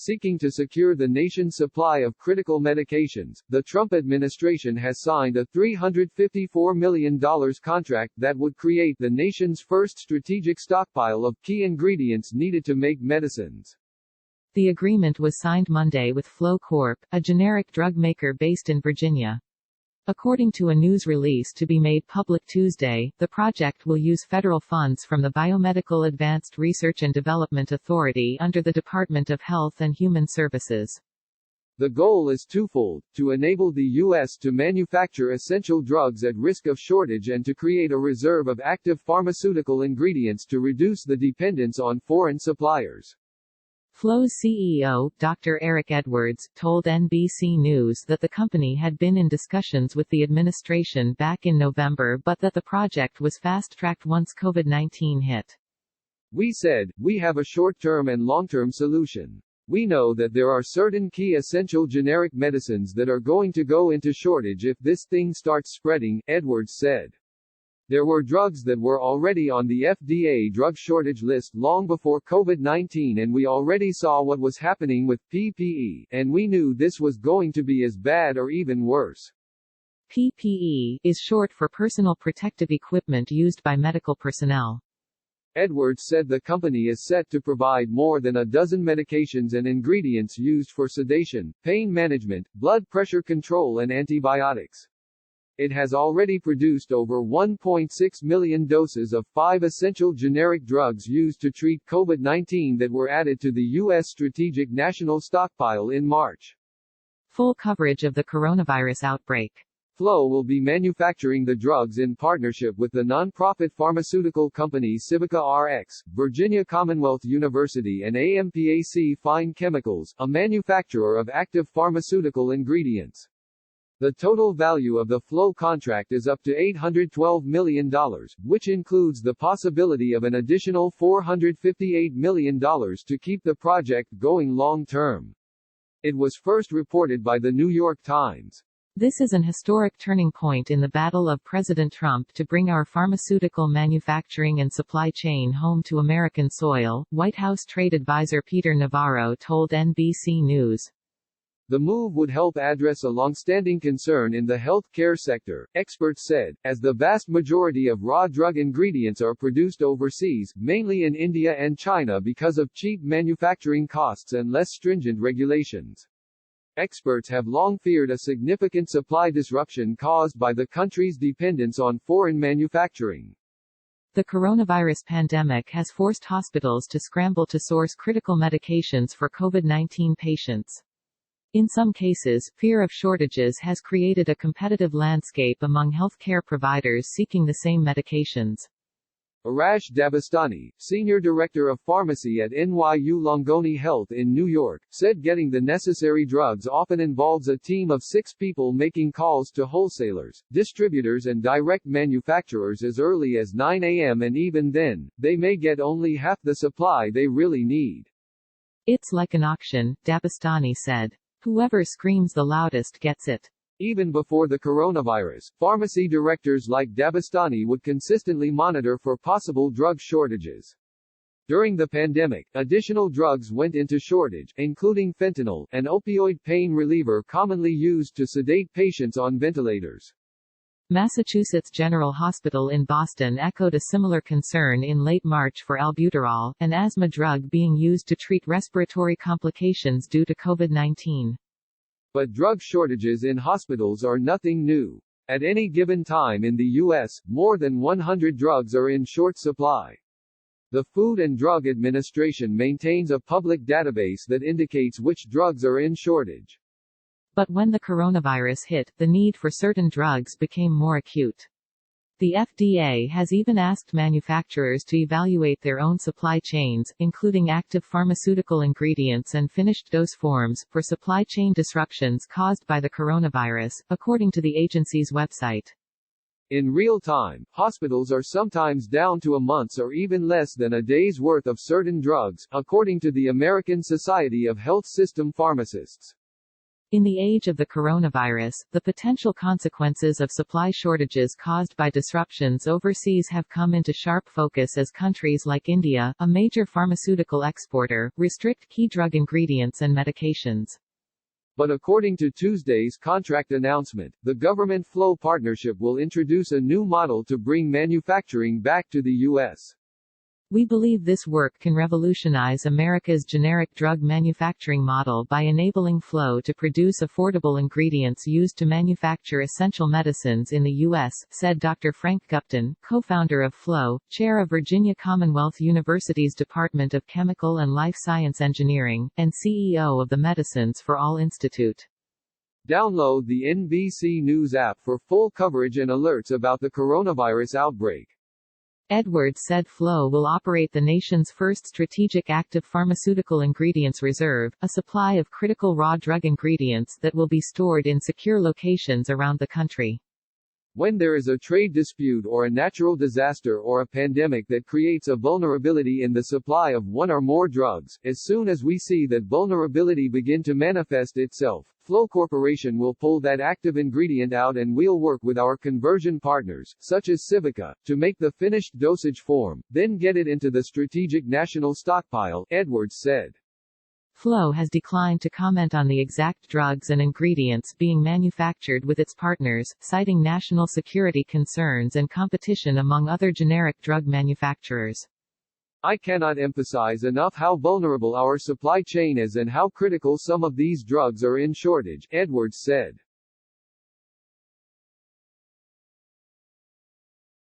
Seeking to secure the nation's supply of critical medications, the Trump administration has signed a $354 million contract that would create the nation's first strategic stockpile of key ingredients needed to make medicines. The agreement was signed Monday with Flo Corp., a generic drug maker based in Virginia. According to a news release to be made public Tuesday, the project will use federal funds from the Biomedical Advanced Research and Development Authority under the Department of Health and Human Services. The goal is twofold: to enable the U.S. to manufacture essential drugs at risk of shortage and to create a reserve of active pharmaceutical ingredients to reduce the dependence on foreign suppliers. Flo's CEO, Dr. Eric Edwards, told NBC News that the company had been in discussions with the administration back in November but that the project was fast-tracked once COVID-19 hit. "We said, we have a short-term and long-term solution. We know that there are certain key essential generic medicines that are going to go into shortage if this thing starts spreading," Edwards said. There were drugs that were already on the FDA drug shortage list long before COVID-19, and we already saw what was happening with PPE, and we knew this was going to be as bad or even worse. PPE is short for personal protective equipment used by medical personnel. Edwards said the company is set to provide more than a dozen medications and ingredients used for sedation, pain management, blood pressure control and antibiotics. It has already produced over 1.6 million doses of 5 essential generic drugs used to treat COVID-19 that were added to the U.S. Strategic National Stockpile in March. Full coverage of the coronavirus outbreak. Flo will be manufacturing the drugs in partnership with the nonprofit pharmaceutical company Civica Rx, Virginia Commonwealth University and AMPAC Fine Chemicals, a manufacturer of active pharmaceutical ingredients. The total value of the Flo contract is up to $812 million, which includes the possibility of an additional $458 million to keep the project going long-term. It was first reported by the New York Times. This is an historic turning point in the battle of President Trump to bring our pharmaceutical manufacturing and supply chain home to American soil, White House trade advisor Peter Navarro told NBC News. The move would help address a long-standing concern in the health care sector, experts said, as the vast majority of raw drug ingredients are produced overseas, mainly in India and China because of cheap manufacturing costs and less stringent regulations. Experts have long feared a significant supply disruption caused by the country's dependence on foreign manufacturing. The coronavirus pandemic has forced hospitals to scramble to source critical medications for COVID-19 patients. In some cases, fear of shortages has created a competitive landscape among healthcare providers seeking the same medications. Arash Dabastani, Senior Director of Pharmacy at NYU Langone Health in New York, said getting the necessary drugs often involves a team of 6 people making calls to wholesalers, distributors and direct manufacturers as early as 9 a.m. and even then, they may get only half the supply they really need. It's like an auction, Dabastani said. Whoever screams the loudest gets it. Even before the coronavirus, pharmacy directors like Dabastani would consistently monitor for possible drug shortages. During the pandemic, additional drugs went into shortage, including fentanyl, an opioid pain reliever commonly used to sedate patients on ventilators. Massachusetts General Hospital in Boston echoed a similar concern in late March for albuterol, an asthma drug being used to treat respiratory complications due to COVID-19. But drug shortages in hospitals are nothing new. At any given time in the U.S., more than 100 drugs are in short supply. The Food and Drug Administration maintains a public database that indicates which drugs are in shortage. But when the coronavirus hit, the need for certain drugs became more acute. The FDA has even asked manufacturers to evaluate their own supply chains, including active pharmaceutical ingredients and finished dose forms, for supply chain disruptions caused by the coronavirus, according to the agency's website. In real time, hospitals are sometimes down to a month's or even less than a day's worth of certain drugs, according to the American Society of Health System Pharmacists. In the age of the coronavirus, the potential consequences of supply shortages caused by disruptions overseas have come into sharp focus as countries like India, a major pharmaceutical exporter, restrict key drug ingredients and medications. But according to Tuesday's contract announcement, the government-Flow partnership will introduce a new model to bring manufacturing back to the U.S. We believe this work can revolutionize America's generic drug manufacturing model by enabling Flow to produce affordable ingredients used to manufacture essential medicines in the U.S., said Dr. Frank Gupton, co-founder of Flow, chair of Virginia Commonwealth University's Department of Chemical and Life Science Engineering, and CEO of the Medicines for All Institute. Download the NBC News app for full coverage and alerts about the coronavirus outbreak. Edwards said Flow will operate the nation's first strategic active pharmaceutical ingredients reserve, a supply of critical raw drug ingredients that will be stored in secure locations around the country. When there is a trade dispute or a natural disaster or a pandemic that creates a vulnerability in the supply of one or more drugs, as soon as we see that vulnerability begin to manifest itself, Flow Corporation will pull that active ingredient out and we'll work with our conversion partners, such as Civica, to make the finished dosage form, then get it into the strategic national stockpile, Edwards said. Flow has declined to comment on the exact drugs and ingredients being manufactured with its partners, citing national security concerns and competition among other generic drug manufacturers. I cannot emphasize enough how vulnerable our supply chain is and how critical some of these drugs are in shortage, Edwards said.